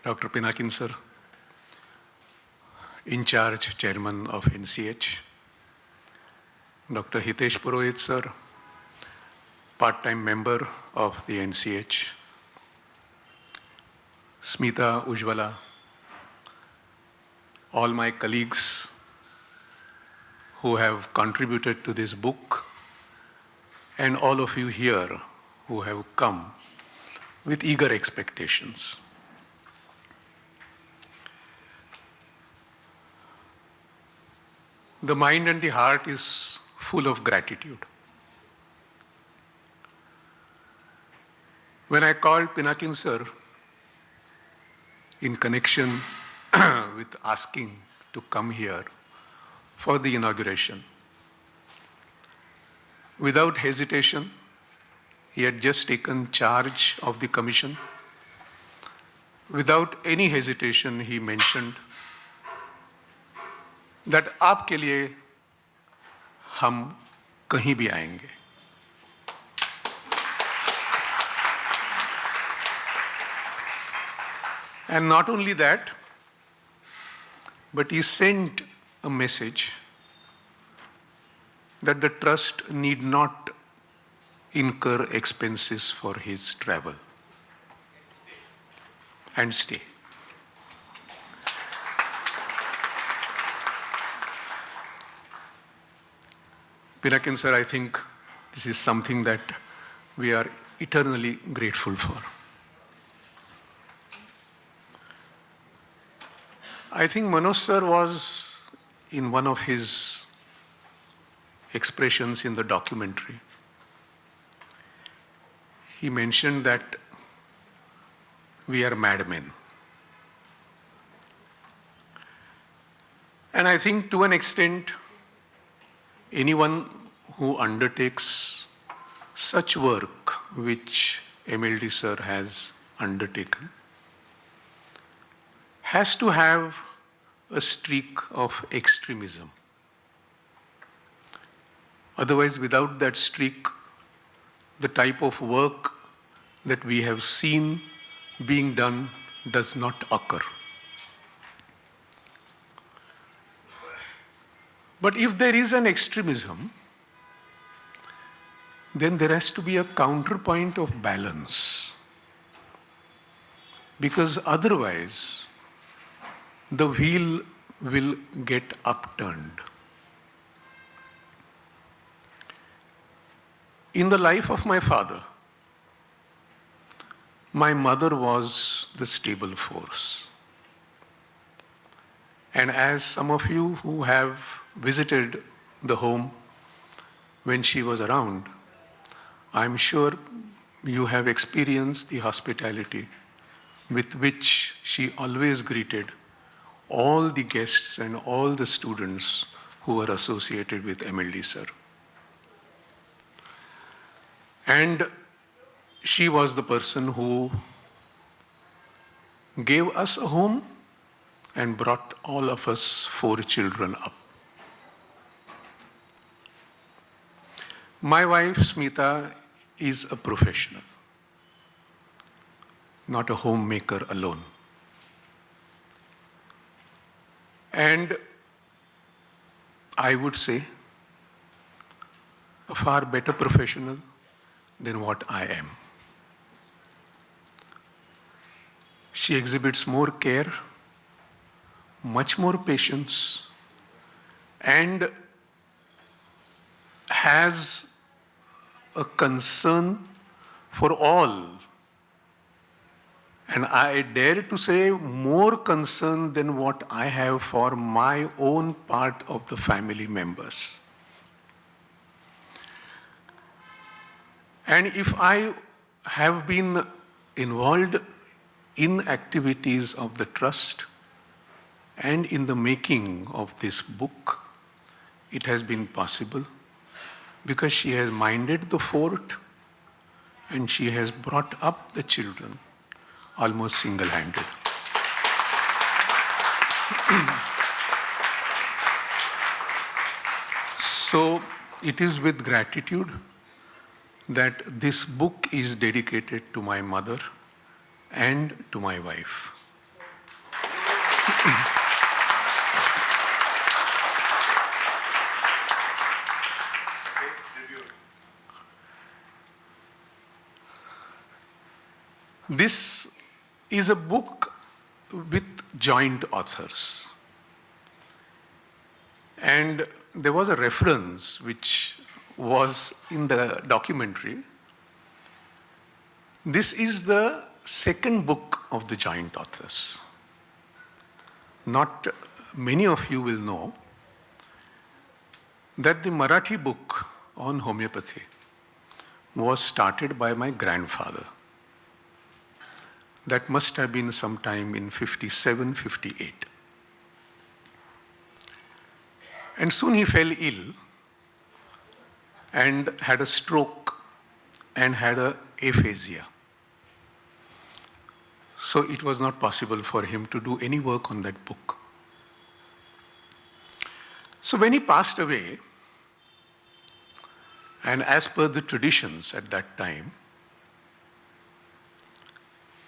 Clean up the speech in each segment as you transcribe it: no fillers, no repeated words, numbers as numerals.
Dr. Pinakin sir, in charge chairman of NCH, Dr. Hitesh Purohit sir, part-time member of the NCH, Smita Ujwala, all my colleagues who have contributed to this book, and all of you here who have come with eager expectations. The mind and the heart is full of gratitude. When I called Pinakin sir in connection with asking to come here for the inauguration, without hesitation, he had just taken charge of the commission. Without any hesitation, he mentioned that आपके लिए हम कहीं भी आएंगे. And not only that, but he sent a message that the trust need not incur expenses for his travel and stay. Pinakin sir, I think this is something that we are eternally grateful for. I think Manoj sir was in one of his expressions in the documentary. He mentioned that we are madmen. And I think to an extent, anyone who undertakes such work which MLD sir has undertaken has to have a streak of extremism. Otherwise, without that streak, the type of work that we have seen being done does not occur. But if there is an extremism, then there has to be a counterpoint of balance. Because otherwise, the wheel will get upturned. In the life of my father, my mother was the stable force. And as some of you who have visited the home when she was around, I'm sure you have experienced the hospitality with which she always greeted all the guests and all the students who were associated with MLD sir. And she was the person who gave us a home and brought all of us 4 children up. My wife, Smita, is a professional, not a homemaker alone. And I would say a far better professional than what I am. She exhibits more care, much more patience, and has a concern for all. And I dare to say more concern than what I have for my own part of the family members. And if I have been involved in activities of the trust and in the making of this book, it has been possible because she has minded the fort and she has brought up the children almost single-handed. So it is with gratitude that this book is dedicated to my mother and to my wife. This is a book with joint authors. And there was a reference which was in the documentary. This is the second book of the joint authors. Not many of you will know that the Marathi book on homeopathy was started by my grandfather. That must have been sometime in 57, 58. And soon he fell ill and had a stroke and had a aphasia. So it was not possible for him to do any work on that book. So when he passed away, and as per the traditions at that time,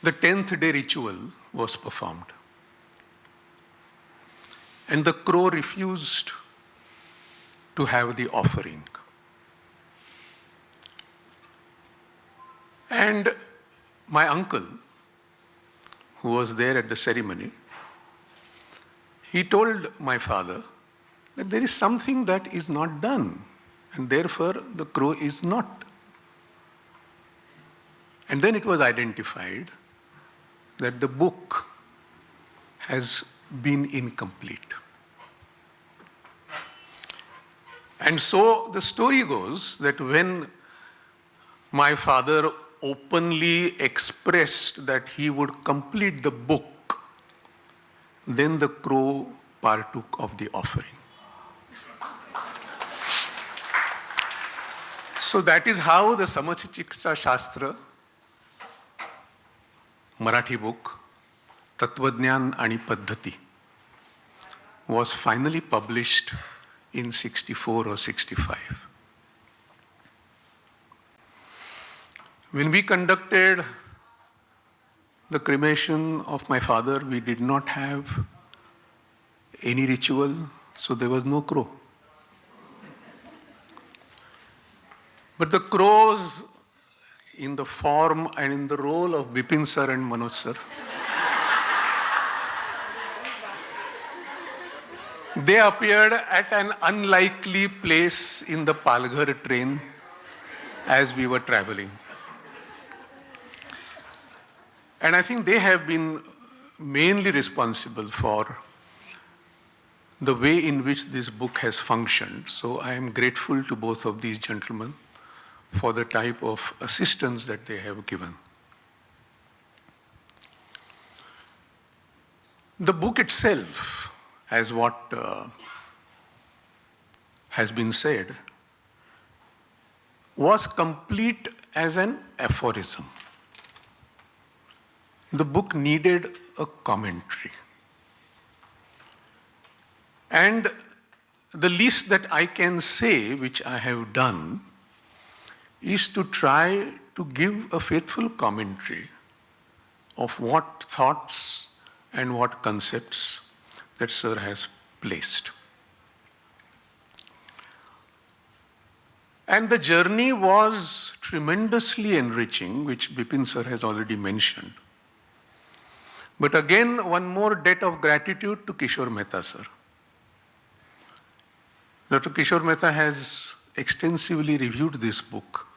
the 10th day ritual was performed. And the crow refused to have the offering. And my uncle, who was there at the ceremony, he told my father that there is something that is not done, and therefore the crow is not. And then it was identified that the book has been incomplete. And so the story goes that when my father openly expressed that he would complete the book, then the crow partook of the offering. So that is how the Samachikitsa Shastra, Marathi book, Tattvajnan Ani Paddhati, was finally published in 64 or 65. When we conducted the cremation of my father, we did not have any ritual, so there was no crow. But the crows, in the form and in the role of Bipin sir and Manoj sir, they appeared at an unlikely place in the Palghar train as we were traveling. And I think they have been mainly responsible for the way in which this book has functioned. So I am grateful to both of these gentlemen for the type of assistance that they have given. The book itself, as what has been said, was complete as an aphorism. The book needed a commentary. And the least that I can say, which I have done, is to try to give a faithful commentary of what thoughts and what concepts that Sir has placed. And the journey was tremendously enriching, which Bipin Sir has already mentioned. But again, one more debt of gratitude to Kishore Mehta Sir. Dr. Kishore Mehta has extensively reviewed this book.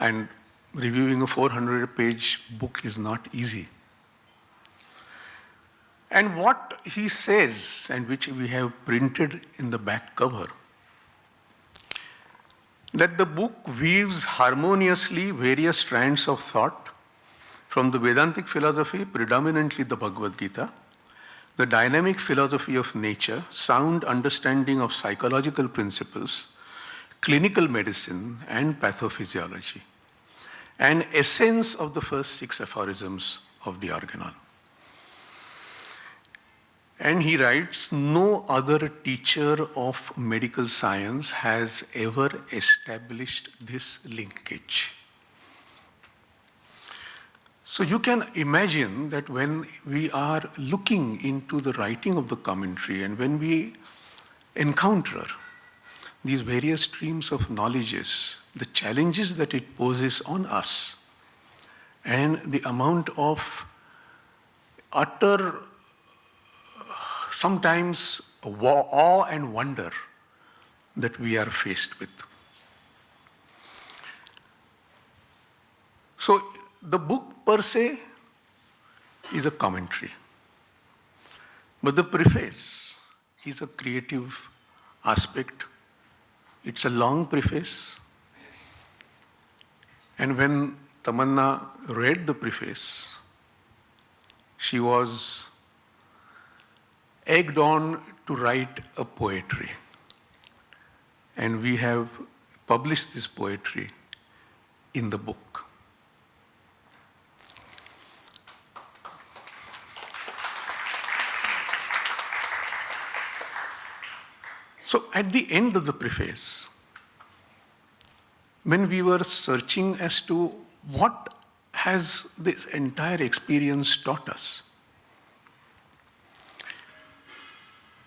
And reviewing a 400-page book is not easy. And what he says, and which we have printed in the back cover, that the book weaves harmoniously various strands of thought from the Vedantic philosophy, predominantly the Bhagavad Gita, the dynamic philosophy of nature, sound understanding of psychological principles, clinical medicine, and pathophysiology, an essence of the first 6 aphorisms of the Organon. And he writes, no other teacher of medical science has ever established this linkage. So So you can imagine that when we are looking into the writing of the commentary and when we encounter these various streams of knowledges, the challenges that it poses on us, and the amount of utter, sometimes awe and wonder that we are faced with. So the book per se is a commentary, but the preface is a creative aspect. It's a long preface, and when Tamanna read the preface, she was egged on to write a poetry. And we have published this poetry in the book. So at the end of the preface, when we were searching as to what has this entire experience taught us,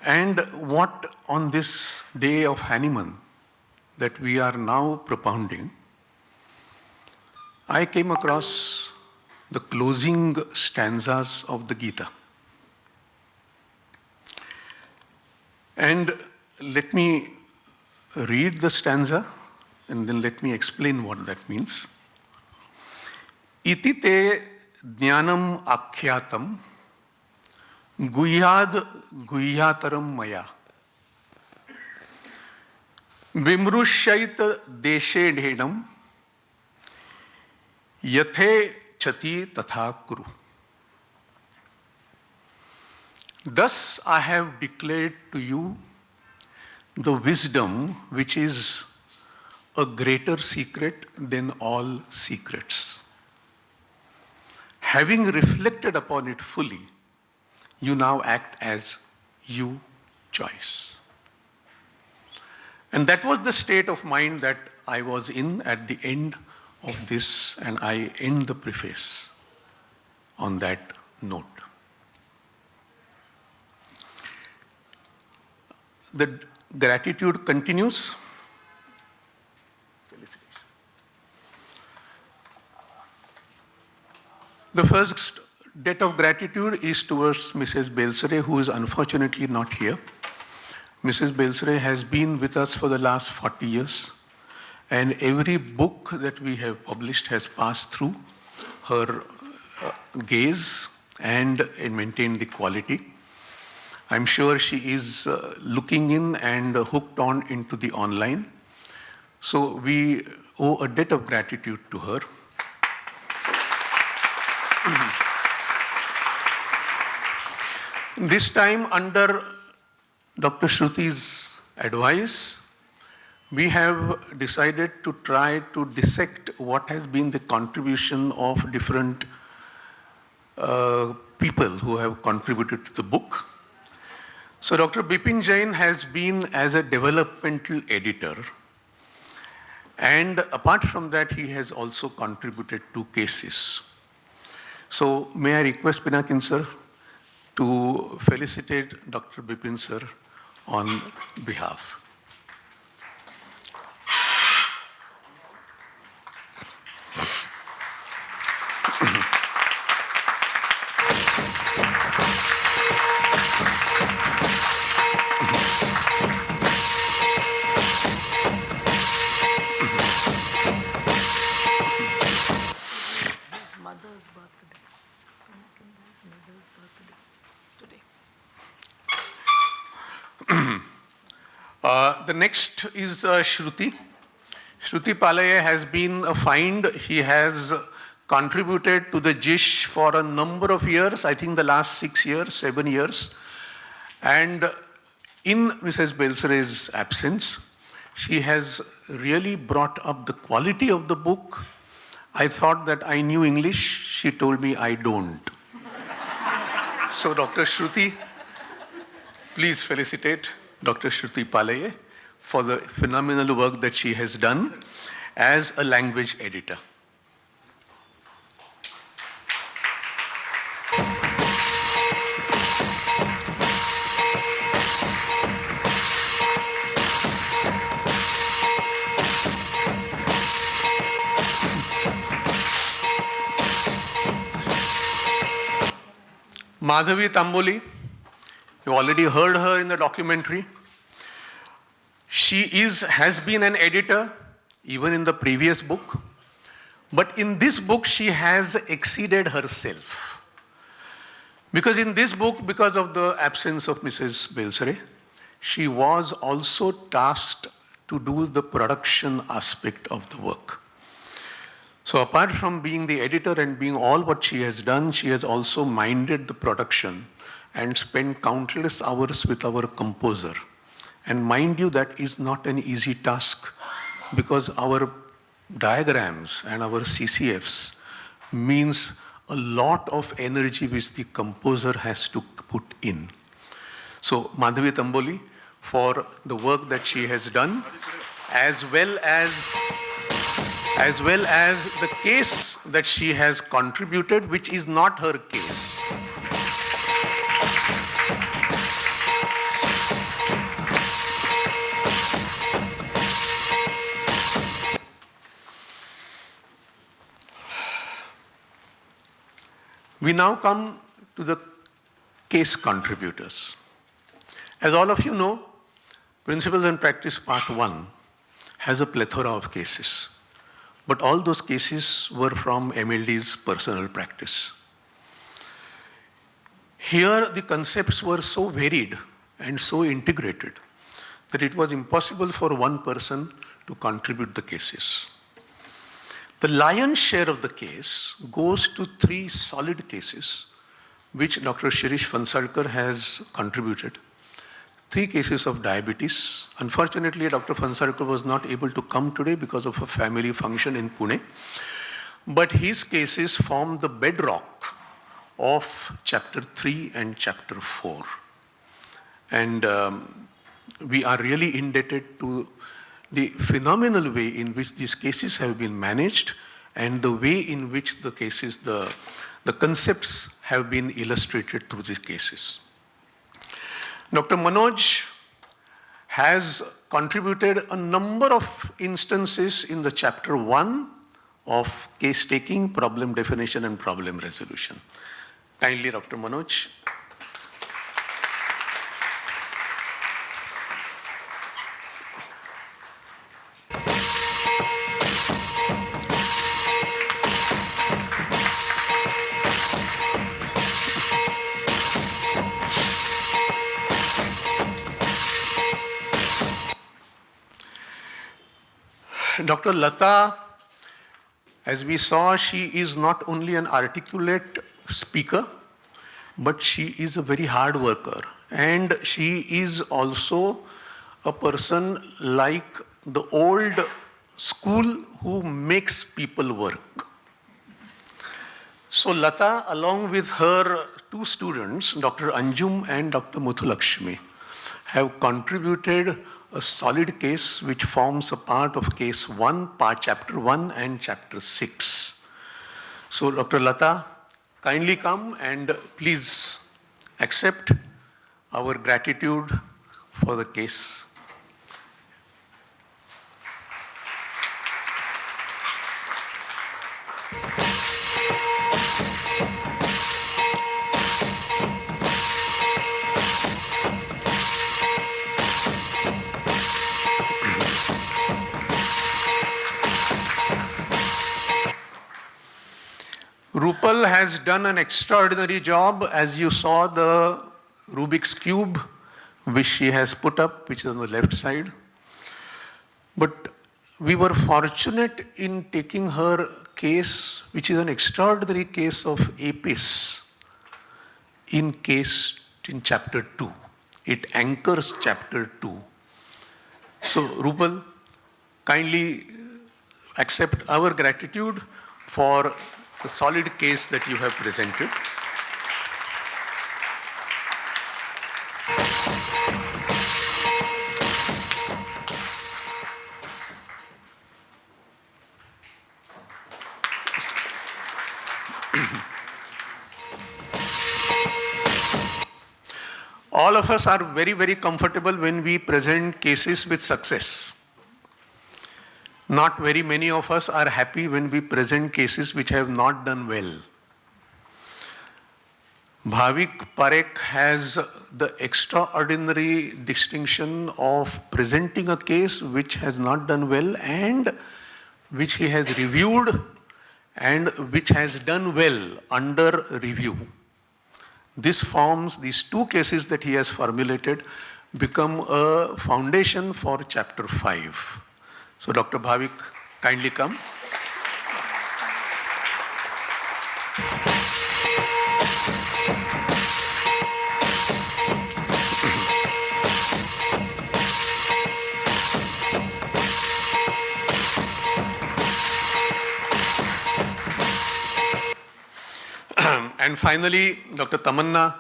and what on this day of Hanuman that we are now propounding, I came across the closing stanzas of the Gita. And let me read the stanza and then let me explain what that means. Iti te jnanam akyatam guhyad guhyataram maya vimrushait deshe dhenam yathe chati tatha kuru. Thus I have declared to you the wisdom which is a greater secret than all secrets. Having reflected upon it fully, you now act as you choose. And that was the state of mind that I was in at the end of this, and I end the preface on that note. The gratitude continues. The first debt of gratitude is towards Mrs. Belsare, who is unfortunately not here. Mrs. Belsare has been with us for the last 40 years, and every book that we have published has passed through her gaze and maintained the quality. I'm sure she is looking in and hooked on into the online. So we owe a debt of gratitude to her. This time, under Dr. Shruti's advice, we have decided to try to dissect what has been the contribution of different people who have contributed to the book. So Dr. Bipin Jain has been as a developmental editor, and apart from that, he has also contributed to cases. So may I request Pinakin sir to felicitate Dr. Bipin sir on behalf. The next is Shruti. Shruti Palaye has been a find. He has contributed to the JISH for a number of years, I think the last 6 years, 7 years. And in Mrs. Belsare's absence, she has really brought up the quality of the book. I thought that I knew English. She told me I don't. So Dr. Shruti, please felicitate Dr. Shruti Palaye for the phenomenal work that she has done as a language editor. Madhavi Tamboli, you already heard her in the documentary. She has been an editor even in the previous book, but in this book she has exceeded herself. Because in this book, because of the absence of Mrs. Belsare, she was also tasked to do the production aspect of the work. So apart from being the editor and being all what she has done, she has also minded the production and spent countless hours with our composer. And mind you, that is not an easy task, because our diagrams and our CCFs means a lot of energy which the composer has to put in. So Madhavi Tamboli, for the work that she has done, as well as the case that she has contributed, which is not her case. We now come to the case contributors. As all of you know, Principles and Practice Part 1 has a plethora of cases. But all those cases were from MLD's personal practice. Here, the concepts were so varied and so integrated that it was impossible for one person to contribute the cases. The lion's share of the case goes to 3 solid cases, which Dr. Shirish Fansalkar has contributed. 3 cases of diabetes. Unfortunately, Dr. Fansalkar was not able to come today because of a family function in Pune. But his cases form the bedrock of Chapter 3 and Chapter 4. And we are really indebted to the phenomenal way in which these cases have been managed and the way in which the cases, the concepts have been illustrated through these cases. Dr. Manoj has contributed a number of instances in the Chapter 1 of case taking, problem definition, and problem resolution. Kindly, Dr. Manoj. Dr. Lata, as we saw, she is not only an articulate speaker, but she is a very hard worker. And she is also a person like the old school who makes people work. So Lata, along with her 2 students, Dr. Anjum and Dr. Muthulakshmi, have contributed a solid case which forms a part of case 1, chapter 1 and chapter 6. So Dr. Lata, kindly come and please accept our gratitude for the case. Rupal has done an extraordinary job. As you saw, the Rubik's Cube, which she has put up, which is on the left side. But we were fortunate in taking her case, which is an extraordinary case of APIS, in chapter 2. It anchors chapter 2. So, Rupal, kindly accept our gratitude for the solid case that you have presented. All of us are very, very comfortable when we present cases with success. Not very many of us are happy when we present cases which have not done well. Bhavik Parekh has the extraordinary distinction of presenting a case which has not done well and which he has reviewed and which has done well under review. These two cases that he has formulated become a foundation for chapter 5. So Dr. Bhavik, kindly come. And finally, Dr. Tamanna,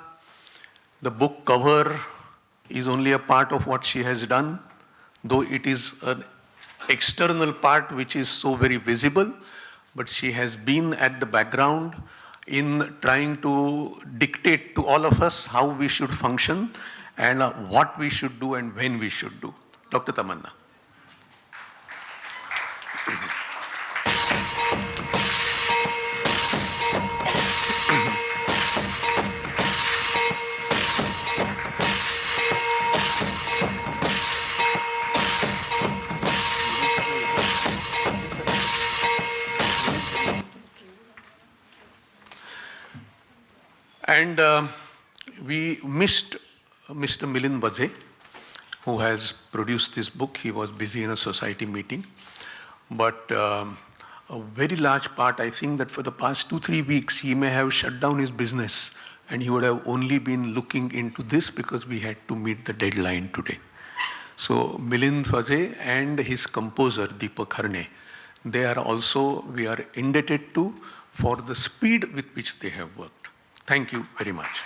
the book cover is only a part of what she has done, though it is an external part which is so very visible, but she has been at the background in trying to dictate to all of us how we should function and what we should do and when we should do. Dr. Tamanna. And we missed Mr. Milind Baze, who has produced this book. He was busy in a society meeting. But a very large part, I think that for the past 2-3 weeks, he may have shut down his business and he would have only been looking into this because we had to meet the deadline today. So Milind Baze and his composer, Deepak Harne, they are also, we are indebted to for the speed with which they have worked. Thank you very much.